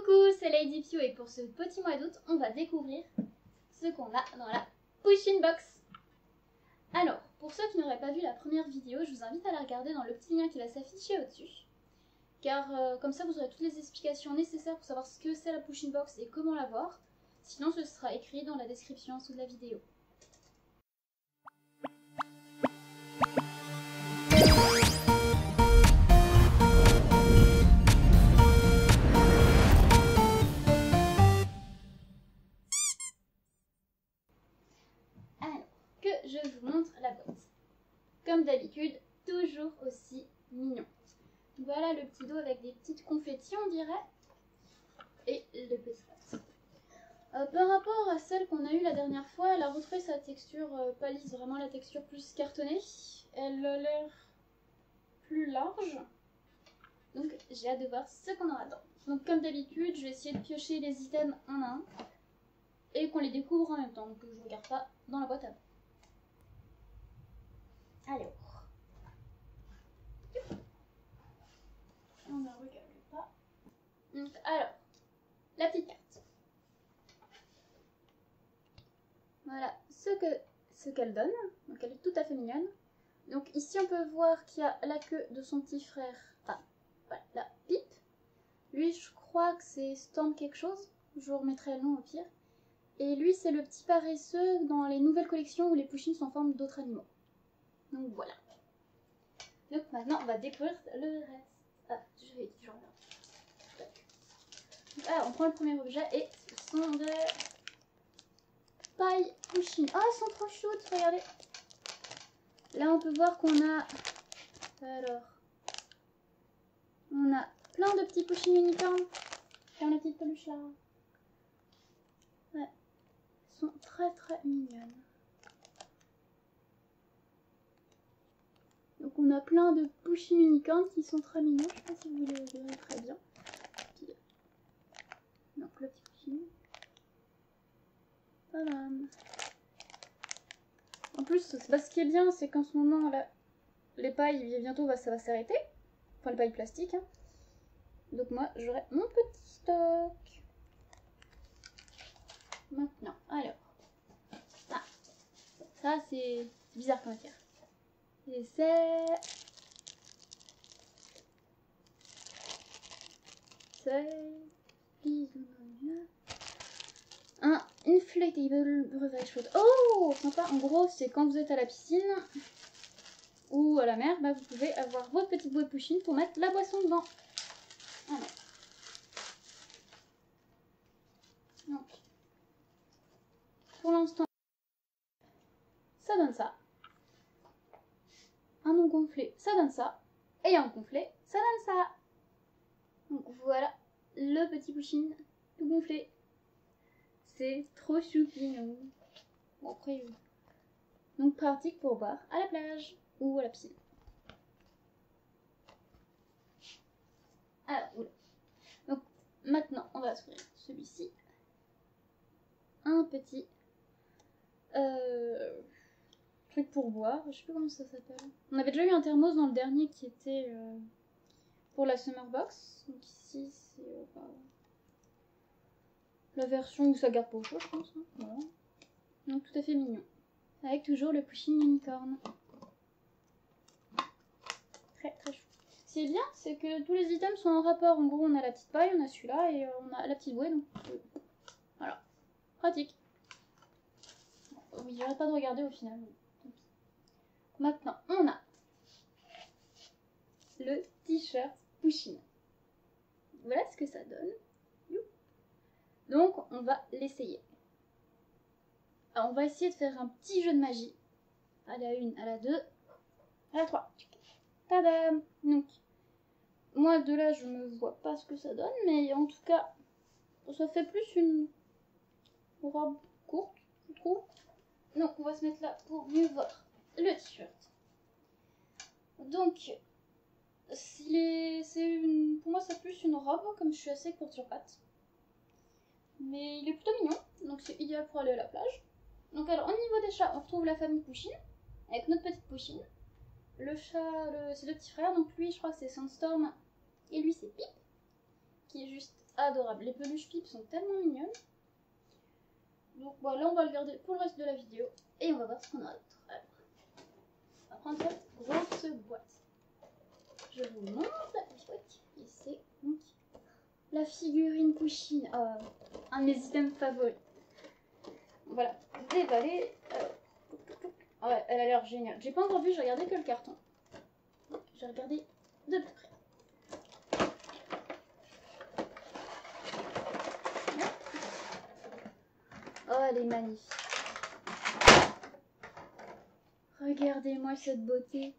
Coucou, c'est Lady Pio et pour ce petit mois d'août, on va découvrir ce qu'on a dans la Push-In Box. Alors, pour ceux qui n'auraient pas vu la première vidéo, je vous invite à la regarder dans le petit lien qui va s'afficher au-dessus. Car comme ça, vous aurez toutes les explications nécessaires pour savoir ce que c'est la Push-In Box et comment l'avoir. Sinon, ce sera écrit dans la description en dessous de la vidéo. Je vous montre la boîte. Comme d'habitude, toujours aussi mignon. Voilà le petit dos avec des petites confettis, on dirait. Et le petit boîte. Par rapport à celle qu'on a eue la dernière fois, elle a retrouvé sa texture pas lisse, vraiment la texture plus cartonnée. Elle a l'air plus large. Donc j'ai hâte de voir ce qu'on aura dedans. Donc comme d'habitude, je vais essayer de piocher les items un à un. Et qu'on les découvre en même temps, donc je ne regarde pas dans la boîte avant. Alors, on ne regarde pas. Alors, la petite carte. Voilà ce qu'elle donne. Donc elle est tout à fait mignonne. Donc ici on peut voir qu'il y a la queue de son petit frère. Ah, voilà, la Pip. Lui je crois que c'est Storm quelque chose. Je vous remettrai le nom au pire. Et lui c'est le petit paresseux dans les nouvelles collections où les Push-In sont en forme d'autres animaux. Donc voilà. Donc maintenant on va découvrir le reste. Ah, je vais toujours regarder. Alors on prend le premier objet et ce sont des pailles Push-In. Ah, elles sont trop chouettes, regardez. Là on peut voir qu'on a... Alors... On a plein de petits Push-In unicornes. Comme la petite peluche là. Ouais. Elles sont très très mignonnes. Donc on a plein de Push-In unicornes qui sont très mignons. Je sais pas si vous les verrez très bien. Puis, donc le petit Push-In. Tadam. En plus, ce qui est bien, c'est qu'en ce moment, là, les pailles, bientôt, ça va s'arrêter. Enfin, les pailles plastiques. Hein. Donc moi, j'aurai mon petit stock. Maintenant, alors. Ah, ça, c'est bizarre comme matière. Et c'est un inflatable brevet chaude. Oh, sympa. En gros, c'est quand vous êtes à la piscine ou à la mer, bah, vous pouvez avoir votre petite bouée Push-In pour mettre la boisson dedans. Alors. Donc, pour l'instant, ça donne ça. Un non gonflé, ça donne ça. Et un gonflé, ça donne ça. Donc voilà le petit Push-In tout gonflé. C'est trop choupinou. Bon, après, donc pratique pour boire à la plage ou à la piscine. Alors, oula. Donc maintenant, on va ouvrir celui-ci. Un petit truc pour boire. Je sais plus comment ça s'appelle. On avait déjà eu un thermos dans le dernier qui était pour la Summer Box. Donc ici, c'est la version où ça garde pas au chaud, je pense. Hein. Voilà. Donc tout à fait mignon. Avec toujours le Push-In unicorne. Très très chou. Ce qui est bien, c'est que tous les items sont en rapport. En gros, on a la petite paille, on a celui-là et on a la petite bouée. Donc voilà. Pratique. Bon, il j'arrête pas de regarder au final. Maintenant, on a le t-shirt Push-In. Voilà ce que ça donne. Donc, on va l'essayer. Alors, on va essayer de faire un petit jeu de magie. À la 1, à la 2, à la 3. Tadam! Donc, moi de là, je ne vois pas ce que ça donne, mais en tout cas, ça fait plus une robe courte, je trouve. Donc, on va se mettre là pour mieux voir le t-shirt. Donc, pour moi, c'est plus une robe, comme je suis assez courte sur pattes. Mais il est plutôt mignon, donc c'est idéal pour aller à la plage. Donc alors, au niveau des chats, on retrouve la famille Push-In, avec notre petite Push-In. Le chat, c'est le petit frère, donc lui, je crois que c'est Sandstorm, et lui, c'est Pip, qui est juste adorable. Les peluches Pip sont tellement mignonnes. Donc voilà, on va le garder pour le reste de la vidéo. Et on va voir ce qu'on aura d'autre. Alors, on va prendre cette grosse boîte. Je vous montre la petite boîte. Et c'est donc la figurine Pusheen. Un de mes items favoris. Voilà, déballé. Ouais, elle a l'air géniale. J'ai pas encore vu, j'ai regardé que le carton. J'ai regardé de plus près. Oh, elle est magnifique. Regardez-moi cette beauté.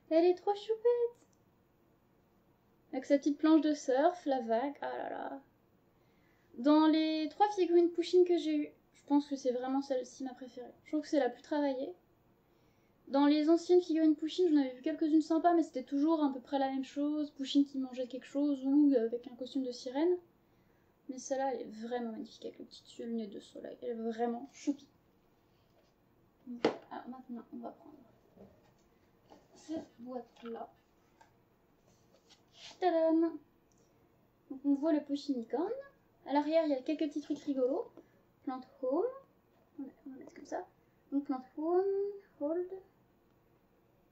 Elle est trop choupette. Avec sa petite planche de surf, la vague. Ah là là. Dans les 3 figurines Pusheen que j'ai eues, je pense que c'est vraiment celle-ci ma préférée. Je trouve que c'est la plus travaillée. Dans les anciennes figurines Pusheen, j'en avais vu quelques-unes sympas, mais c'était toujours à peu près la même chose. Pusheen qui mangeait quelque chose ou avec un costume de sirène. Mais celle-là, elle est vraiment magnifique avec le petit lunettes de soleil. Elle est vraiment choupie. Alors maintenant, on va prendre cette boîte-là. Tadam! Donc on voit le Pusheen licorne. À l'arrière, il y a quelques petits trucs rigolos. Plant home. On va mettre comme ça. Donc plant home, hold,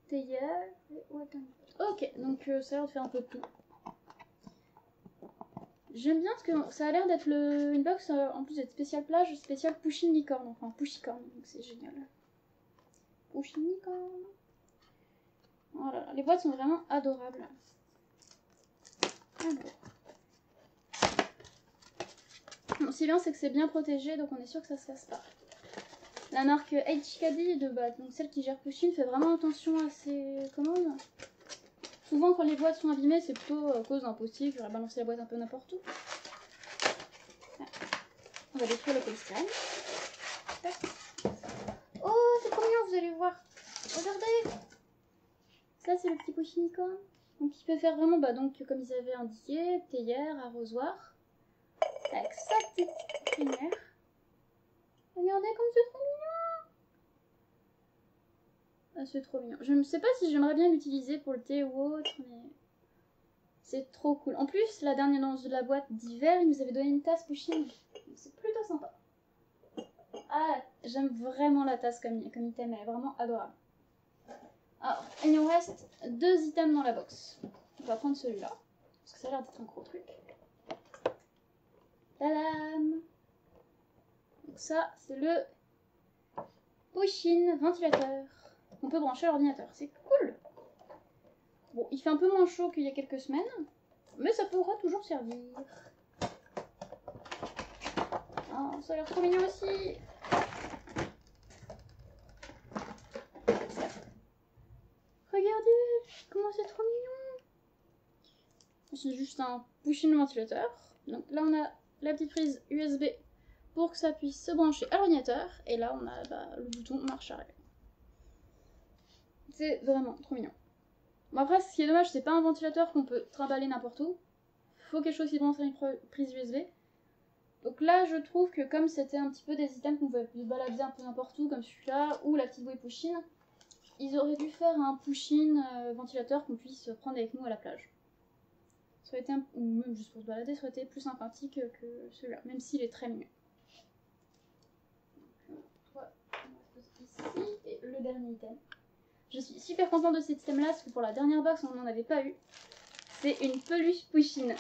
tailleur et water. Ok, donc ça a l'air de faire un peu de tout. J'aime bien parce que ça a l'air d'être une box en plus d'être spéciale plage, spéciale Pusheen licorne, enfin Pushicorn, donc c'est génial. Pusheen licorne. Oh là là, les boîtes sont vraiment adorables. Alors. Bon, ce qui est bien, c'est que c'est bien protégé, donc on est sûr que ça se casse pas. La marque HKD, donc celle qui gère Pusheen, fait vraiment attention à ses commandes. Souvent, quand les boîtes sont abîmées, c'est plutôt à cause d'un post-it, j'aurais balancé la boîte un peu n'importe où. Voilà. On va détruire le polystyrène. Oh, c'est trop mignon, vous allez voir. Regardez. Ça, c'est le petit Pusheen licorne. Donc, il peut faire vraiment, donc, comme ils avaient indiqué, théière, arrosoir. Avec sa petite crinière. Regardez comme c'est trop mignon. Ah, c'est trop mignon. Je ne sais pas si j'aimerais bien l'utiliser pour le thé ou autre, mais c'est trop cool. En plus, la dernière dans de la boîte d'hiver, il nous avait donné une tasse Pusheen. C'est plutôt sympa. Ah, j'aime vraiment la tasse comme item, elle est vraiment adorable. Alors, il nous reste 2 items dans la box. On va prendre celui-là, parce que ça a l'air d'être un gros truc. Tadam! Donc ça, c'est le Pusheen ventilateur. On peut brancher à l'ordinateur, c'est cool. Bon, il fait un peu moins chaud qu'il y a quelques semaines, mais ça pourra toujours servir. Oh, ça a l'air trop mignon aussi. Regardez, comment c'est trop mignon. C'est juste un Pusheen ventilateur. Donc là, on a la petite prise USB pour que ça puisse se brancher à l'ordinateur. Et là, on a le bouton marche arrière. C'est vraiment trop mignon. Bon, après, ce qui est dommage, c'est pas un ventilateur qu'on peut trimballer n'importe où. Faut quelque chose qui branche à une prise USB. Donc là, je trouve que comme c'était un petit peu des items qu'on pouvait balader un peu n'importe où, comme celui-là, ou la petite bouée Pusheen, ils auraient dû faire un Pusheen ventilateur qu'on puisse prendre avec nous à la plage. Ça aurait été ou même juste pour se balader, ça aurait été plus sympathique que celui-là, même s'il est très mignon. Voilà, on va poser ici, et le dernier item. Je suis super contente de cet item-là, parce que pour la dernière box, on n'en avait pas eu. C'est une peluche Pusheen.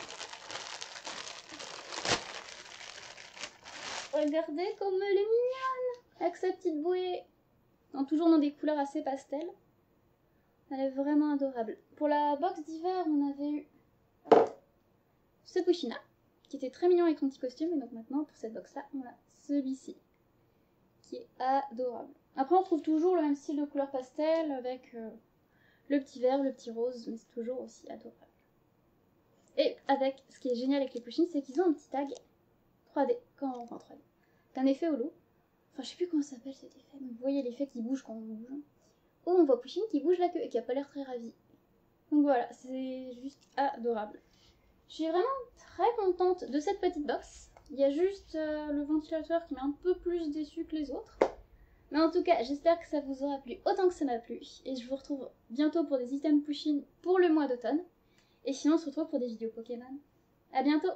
Regardez comme elle est mignonne, avec sa petite bouée. Toujours dans des couleurs assez pastel. Elle est vraiment adorable. Pour la box d'hiver, on avait eu ce Pusheen-là, qui était très mignon avec son petit costume. Et donc maintenant, pour cette box-là, on a celui-ci, qui est adorable. Après, on trouve toujours le même style de couleur pastel, avec le petit vert, le petit rose, mais c'est toujours aussi adorable. Et avec, ce qui est génial avec les Pusheen, c'est qu'ils ont un petit tag 3D, enfin 3D, d'un effet holo. Enfin, je sais plus comment ça s'appelle cet effet, mais vous voyez l'effet qui bouge quand on bouge. Oh, on voit Pusheen qui bouge la queue et qui a pas l'air très ravi. Donc voilà, c'est juste adorable. Je suis vraiment très contente de cette petite box. Il y a juste le ventilateur qui m'a un peu plus déçu que les autres. Mais en tout cas, j'espère que ça vous aura plu autant que ça m'a plu. Et je vous retrouve bientôt pour des items Pusheen pour le mois d'automne. Et sinon, on se retrouve pour des vidéos Pokémon. À bientôt!